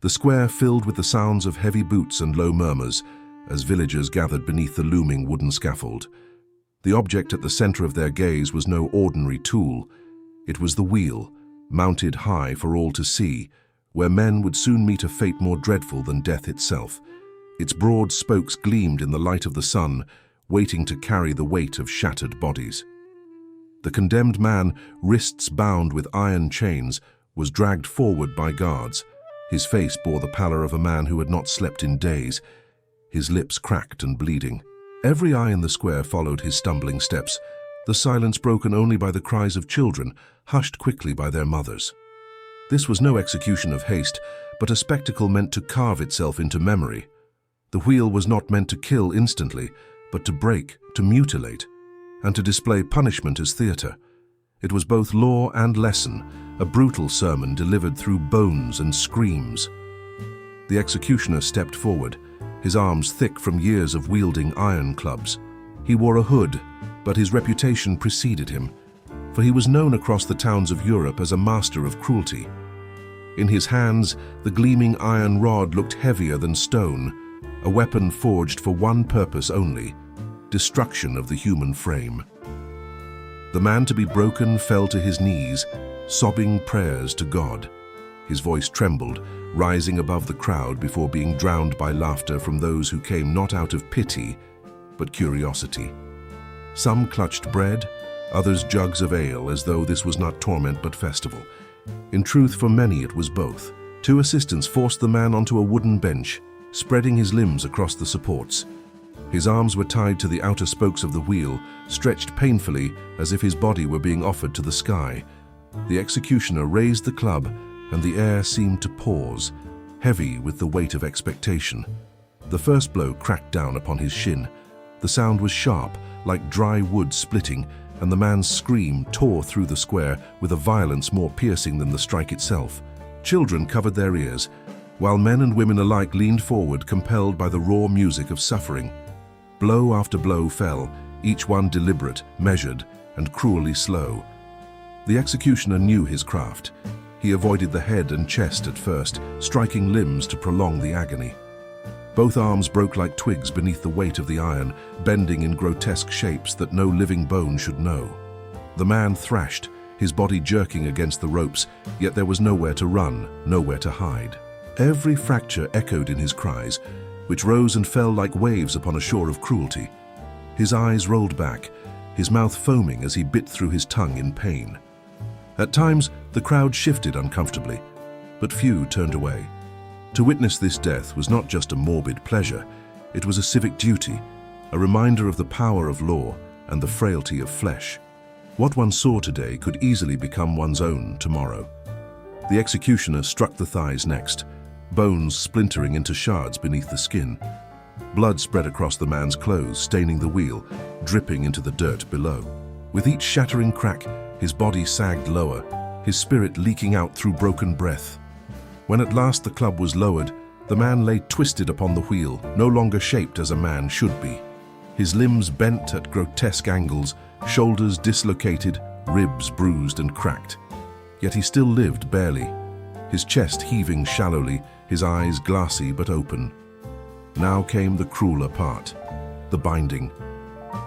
The square filled with the sounds of heavy boots and low murmurs as villagers gathered beneath the looming wooden scaffold. The object at the center of their gaze was no ordinary tool. It was the wheel, mounted high for all to see, where men would soon meet a fate more dreadful than death itself. Its broad spokes gleamed in the light of the sun, waiting to carry the weight of shattered bodies. The condemned man, wrists bound with iron chains, was dragged forward by guards. His face bore the pallor of a man who had not slept in days, his lips cracked and bleeding. Every eye in the square followed his stumbling steps, the silence broken only by the cries of children, hushed quickly by their mothers. This was no execution of haste, but a spectacle meant to carve itself into memory. The wheel was not meant to kill instantly, but to break, to mutilate, and to display punishment as theatre. It was both law and lesson, a brutal sermon delivered through bones and screams. The executioner stepped forward, his arms thick from years of wielding iron clubs. He wore a hood, but his reputation preceded him, for he was known across the towns of Europe as a master of cruelty. In his hands, the gleaming iron rod looked heavier than stone, a weapon forged for one purpose only: destruction of the human frame. The man to be broken fell to his knees, sobbing prayers to God. His voice trembled, rising above the crowd before being drowned by laughter from those who came not out of pity, but curiosity. Some clutched bread, others jugs of ale, as though this was not torment but festival. In truth, for many it was both. Two assistants forced the man onto a wooden bench, spreading his limbs across the supports. His arms were tied to the outer spokes of the wheel, stretched painfully as if his body were being offered to the sky. The executioner raised the club, and the air seemed to pause, heavy with the weight of expectation. The first blow cracked down upon his shin. The sound was sharp, like dry wood splitting, and the man's scream tore through the square with a violence more piercing than the strike itself. Children covered their ears, while men and women alike leaned forward, compelled by the raw music of suffering. Blow after blow fell, each one deliberate, measured, and cruelly slow. The executioner knew his craft. He avoided the head and chest at first, striking limbs to prolong the agony. Both arms broke like twigs beneath the weight of the iron, bending in grotesque shapes that no living bone should know. The man thrashed, his body jerking against the ropes, yet there was nowhere to run, nowhere to hide. Every fracture echoed in his cries, which rose and fell like waves upon a shore of cruelty. His eyes rolled back, his mouth foaming as he bit through his tongue in pain. At times, the crowd shifted uncomfortably, but few turned away. To witness this death was not just a morbid pleasure, it was a civic duty, a reminder of the power of law and the frailty of flesh. What one saw today could easily become one's own tomorrow. The executioner struck the thighs next, bones splintering into shards beneath the skin. Blood spread across the man's clothes, staining the wheel, dripping into the dirt below. With each shattering crack, his body sagged lower, his spirit leaking out through broken breath. When at last the club was lowered, the man lay twisted upon the wheel, no longer shaped as a man should be. His limbs bent at grotesque angles, shoulders dislocated, ribs bruised and cracked. Yet he still lived barely, his chest heaving shallowly, his eyes glassy but open. Now came the crueler part, the binding.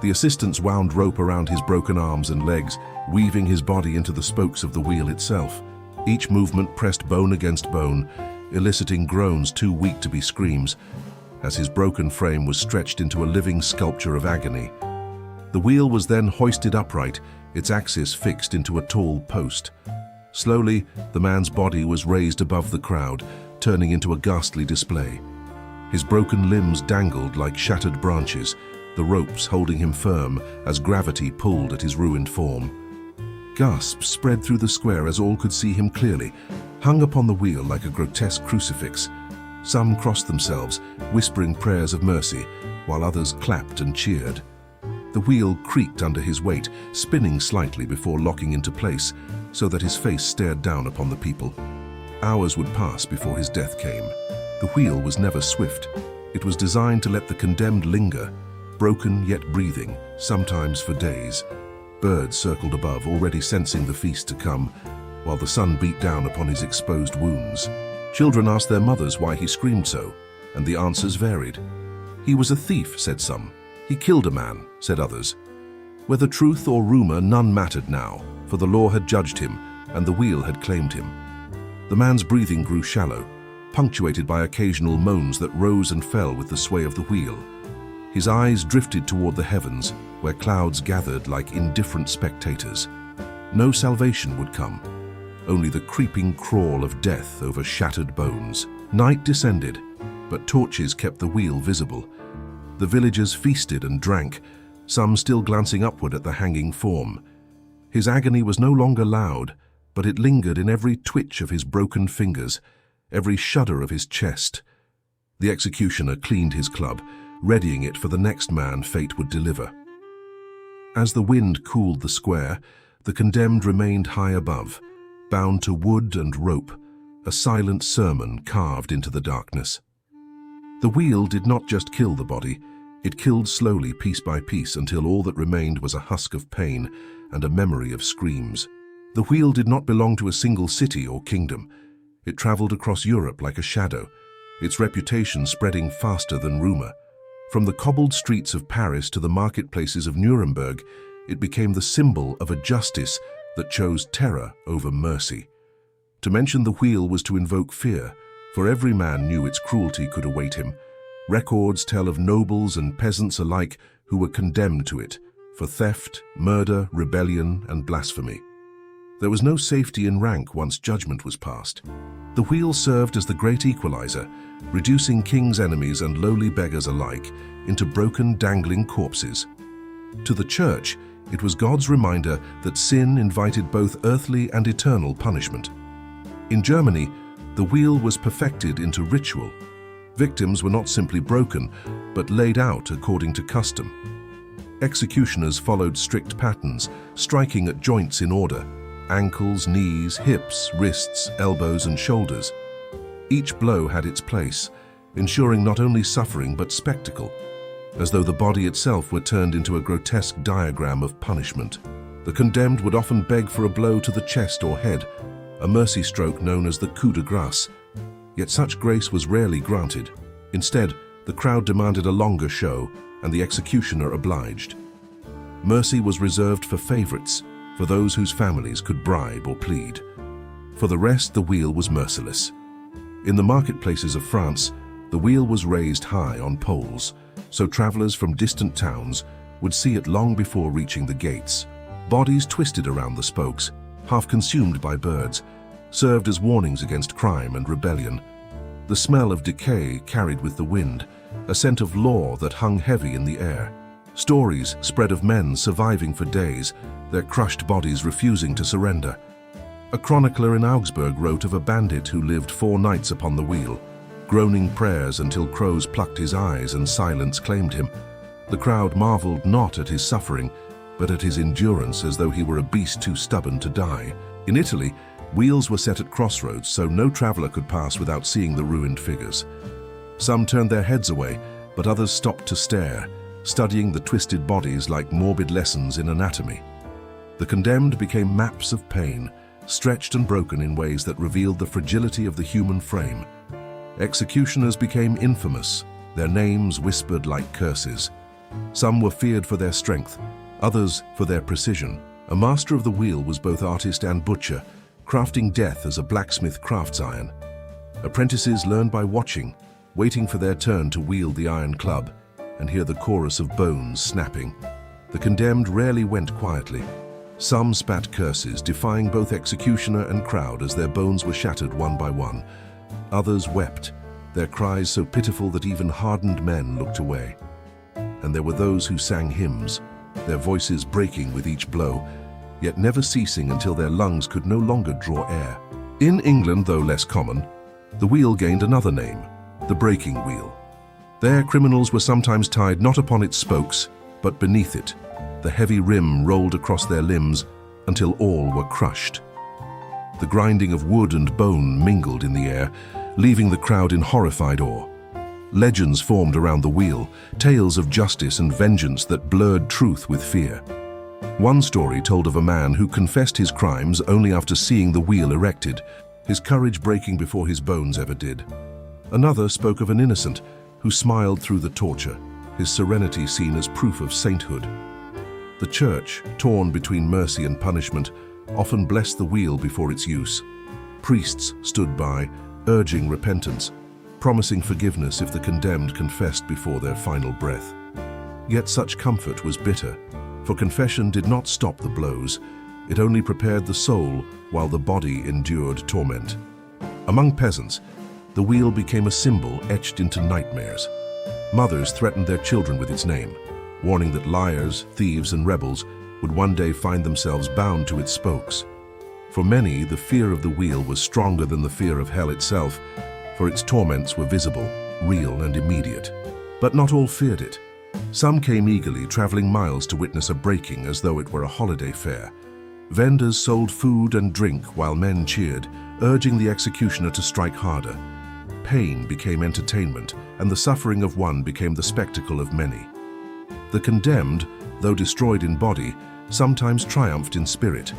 The assistants wound rope around his broken arms and legs, weaving his body into the spokes of the wheel itself. Each movement pressed bone against bone, eliciting groans too weak to be screams, as his broken frame was stretched into a living sculpture of agony. The wheel was then hoisted upright, its axis fixed into a tall post. Slowly, the man's body was raised above the crowd, turning into a ghastly display. His broken limbs dangled like shattered branches, the ropes holding him firm as gravity pulled at his ruined form. Gasps spread through the square as all could see him clearly, hung upon the wheel like a grotesque crucifix. Some crossed themselves, whispering prayers of mercy, while others clapped and cheered. The wheel creaked under his weight, spinning slightly before locking into place, so that his face stared down upon the people. Hours would pass before his death came. The wheel was never swift. It was designed to let the condemned linger, broken yet breathing, sometimes for days. Birds circled above, already sensing the feast to come, while the sun beat down upon his exposed wounds. Children asked their mothers why he screamed so, and the answers varied. He was a thief, said some. He killed a man, said others. Whether truth or rumor, none mattered now, for the law had judged him, and the wheel had claimed him. The man's breathing grew shallow, punctuated by occasional moans that rose and fell with the sway of the wheel. His eyes drifted toward the heavens, where clouds gathered like indifferent spectators. No salvation would come, only the creeping crawl of death over shattered bones. Night descended, but torches kept the wheel visible. The villagers feasted and drank, some still glancing upward at the hanging form. His agony was no longer loud, but it lingered in every twitch of his broken fingers, every shudder of his chest. The executioner cleaned his club, readying it for the next man fate would deliver. As the wind cooled the square, the condemned remained high above, bound to wood and rope, a silent sermon carved into the darkness. The wheel did not just kill the body, it killed slowly, piece by piece, until all that remained was a husk of pain and a memory of screams. The wheel did not belong to a single city or kingdom. It traveled across Europe like a shadow, its reputation spreading faster than rumor. From the cobbled streets of Paris to the marketplaces of Nuremberg, it became the symbol of a justice that chose terror over mercy. To mention the wheel was to invoke fear, for every man knew its cruelty could await him. Records tell of nobles and peasants alike who were condemned to it, for theft, murder, rebellion, and blasphemy. There was no safety in rank once judgment was passed. The wheel served as the great equalizer, reducing king's enemies and lowly beggars alike into broken, dangling corpses. To the church, it was God's reminder that sin invited both earthly and eternal punishment. In Germany, the wheel was perfected into ritual. Victims were not simply broken, but laid out according to custom. Executioners followed strict patterns, striking at joints in order: ankles, knees, hips, wrists, elbows, and shoulders. Each blow had its place, ensuring not only suffering but spectacle, as though the body itself were turned into a grotesque diagram of punishment. The condemned would often beg for a blow to the chest or head, a mercy stroke known as the coup de grâce. Yet such grace was rarely granted. Instead, the crowd demanded a longer show, and the executioner obliged. Mercy was reserved for favorites, for those whose families could bribe or plead. For the rest, the wheel was merciless. In the marketplaces of France, the wheel was raised high on poles, so travelers from distant towns would see it long before reaching the gates. Bodies twisted around the spokes, half consumed by birds, served as warnings against crime and rebellion. The smell of decay carried with the wind, a scent of law that hung heavy in the air. Stories spread of men surviving for days, their crushed bodies refusing to surrender. A chronicler in Augsburg wrote of a bandit who lived 4 nights upon the wheel, groaning prayers until crows plucked his eyes and silence claimed him. The crowd marveled not at his suffering, but at his endurance, as though he were a beast too stubborn to die. In Italy, wheels were set at crossroads so no traveler could pass without seeing the ruined figures. Some turned their heads away, but others stopped to stare, studying the twisted bodies like morbid lessons in anatomy. The condemned became maps of pain, stretched and broken in ways that revealed the fragility of the human frame. Executioners became infamous, their names whispered like curses. Some were feared for their strength, others for their precision. A master of the wheel was both artist and butcher, crafting death as a blacksmith crafts iron. Apprentices learned by watching, waiting for their turn to wield the iron club and hear the chorus of bones snapping. The condemned rarely went quietly. Some spat curses, defying both executioner and crowd as their bones were shattered one by one. Others wept, their cries so pitiful that even hardened men looked away. And there were those who sang hymns, their voices breaking with each blow, yet never ceasing until their lungs could no longer draw air. In England, though less common, the wheel gained another name, the breaking wheel. There, criminals were sometimes tied not upon its spokes, but beneath it. The heavy rim rolled across their limbs until all were crushed. The grinding of wood and bone mingled in the air, leaving the crowd in horrified awe. Legends formed around the wheel, tales of justice and vengeance that blurred truth with fear. One story told of a man who confessed his crimes only after seeing the wheel erected. his courage breaking before his bones ever did. Another spoke of an innocent who smiled through the torture, his serenity seen as proof of sainthood. The church, torn between mercy and punishment, often blessed the wheel before its use. Priests stood by, urging repentance, promising forgiveness if the condemned confessed before their final breath. Yet such comfort was bitter, for confession did not stop the blows. It only prepared the soul while the body endured torment. Among peasants, the wheel became a symbol etched into nightmares. Mothers threatened their children with its name, warning that liars, thieves, and rebels would one day find themselves bound to its spokes. For many, the fear of the wheel was stronger than the fear of hell itself, for its torments were visible, real, and immediate. But not all feared it. Some came eagerly, traveling miles to witness a breaking as though it were a holiday fair. Vendors sold food and drink while men cheered, urging the executioner to strike harder. Pain became entertainment, and the suffering of one became the spectacle of many. The condemned, though destroyed in body, sometimes triumphed in spirit.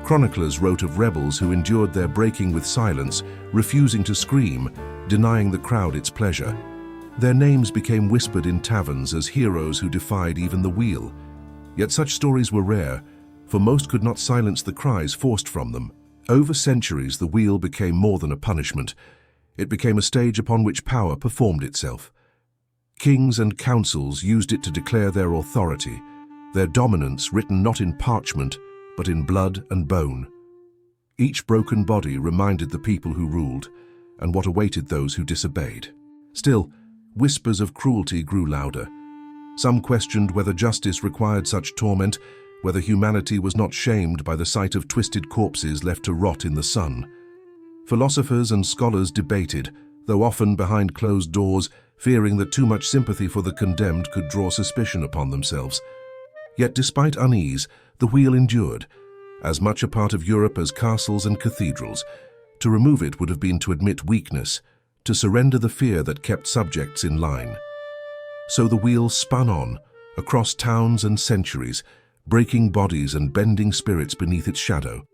Chroniclers wrote of rebels who endured their breaking with silence, refusing to scream, denying the crowd its pleasure. Their names became whispered in taverns as heroes who defied even the wheel. Yet such stories were rare, for most could not silence the cries forced from them. Over centuries, the wheel became more than a punishment. It became a stage upon which power performed itself. Kings and councils used it to declare their authority, their dominance written not in parchment, but in blood and bone. Each broken body reminded the people who ruled, and what awaited those who disobeyed. Still, whispers of cruelty grew louder. Some questioned whether justice required such torment, whether humanity was not shamed by the sight of twisted corpses left to rot in the sun. Philosophers and scholars debated, though often behind closed doors, fearing that too much sympathy for the condemned could draw suspicion upon themselves. Yet despite unease, the wheel endured, as much a part of Europe as castles and cathedrals. To remove it would have been to admit weakness, to surrender the fear that kept subjects in line. So the wheel spun on, across towns and centuries, breaking bodies and bending spirits beneath its shadow.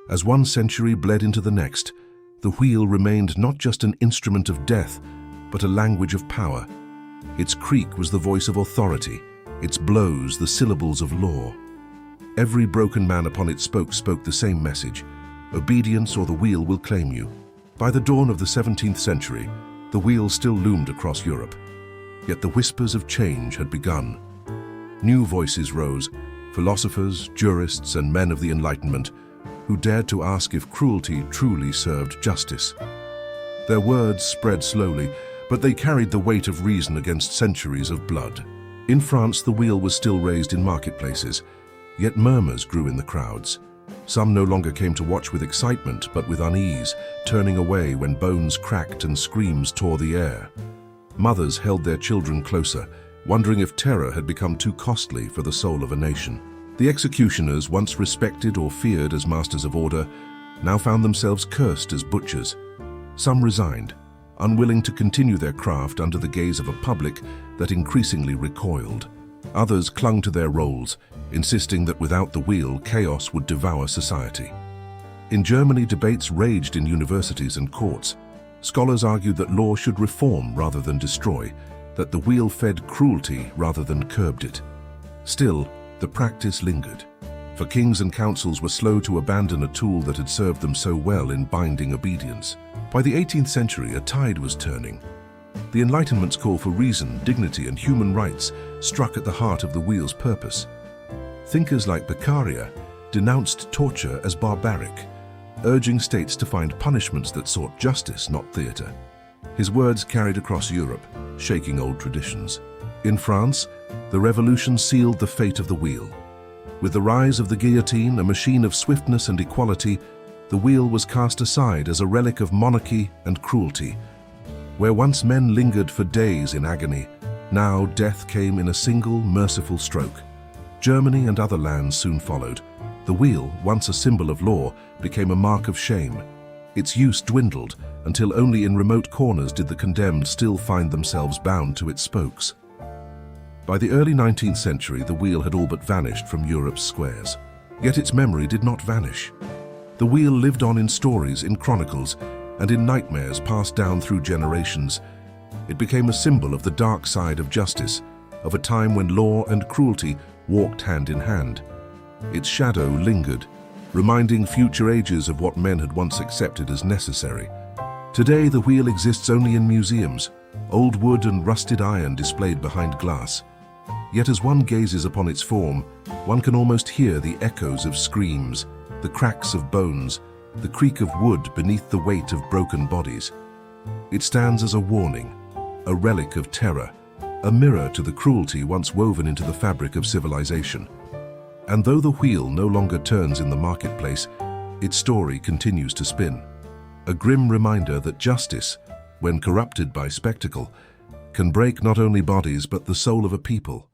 As one century bled into the next, the wheel remained not just an instrument of death, but a language of power. Its creak was the voice of authority, its blows the syllables of law. Every broken man upon its spoke spoke the same message: obedience or the wheel will claim you. By the dawn of the 17th century, the wheel still loomed across Europe. Yet the whispers of change had begun. New voices rose, philosophers, jurists, and men of the Enlightenment, who dared to ask if cruelty truly served justice. Their words spread slowly, but they carried the weight of reason against centuries of blood. In France, the wheel was still raised in marketplaces, yet murmurs grew in the crowds. Some no longer came to watch with excitement, but with unease, turning away when bones cracked and screams tore the air. Mothers held their children closer, wondering if terror had become too costly for the soul of a nation. The executioners, once respected or feared as masters of order, now found themselves cursed as butchers. Some resigned, unwilling to continue their craft under the gaze of a public that increasingly recoiled. Others clung to their roles, insisting that without the wheel, chaos would devour society. In Germany, debates raged in universities and courts. Scholars argued that law should reform rather than destroy, that the wheel fed cruelty rather than curbed it. Still, the practice lingered, for kings and councils were slow to abandon a tool that had served them so well in binding obedience. By the 18th century, a tide was turning. The Enlightenment's call for reason, dignity, and human rights struck at the heart of the wheel's purpose. Thinkers like Beccaria denounced torture as barbaric, urging states to find punishments that sought justice, not theater. His words carried across Europe, shaking old traditions. In France, the revolution sealed the fate of the wheel. With the rise of the guillotine, a machine of swiftness and equality, the wheel was cast aside as a relic of monarchy and cruelty. Where once men lingered for days in agony, now death came in a single, merciful stroke. Germany and other lands soon followed. The wheel, once a symbol of law, became a mark of shame. Its use dwindled until only in remote corners did the condemned still find themselves bound to its spokes. By the early 19th century, the wheel had all but vanished from Europe's squares. Yet its memory did not vanish. The wheel lived on in stories, in chronicles, and in nightmares passed down through generations. It became a symbol of the dark side of justice, of a time when law and cruelty walked hand in hand. Its shadow lingered, reminding future ages of what men had once accepted as necessary. Today, the wheel exists only in museums, old wood and rusted iron displayed behind glass. Yet as one gazes upon its form, one can almost hear the echoes of screams, the cracks of bones, the creak of wood beneath the weight of broken bodies. It stands as a warning, a relic of terror, a mirror to the cruelty once woven into the fabric of civilization. And though the wheel no longer turns in the marketplace, its story continues to spin. A grim reminder that justice, when corrupted by spectacle, can break not only bodies but the soul of a people.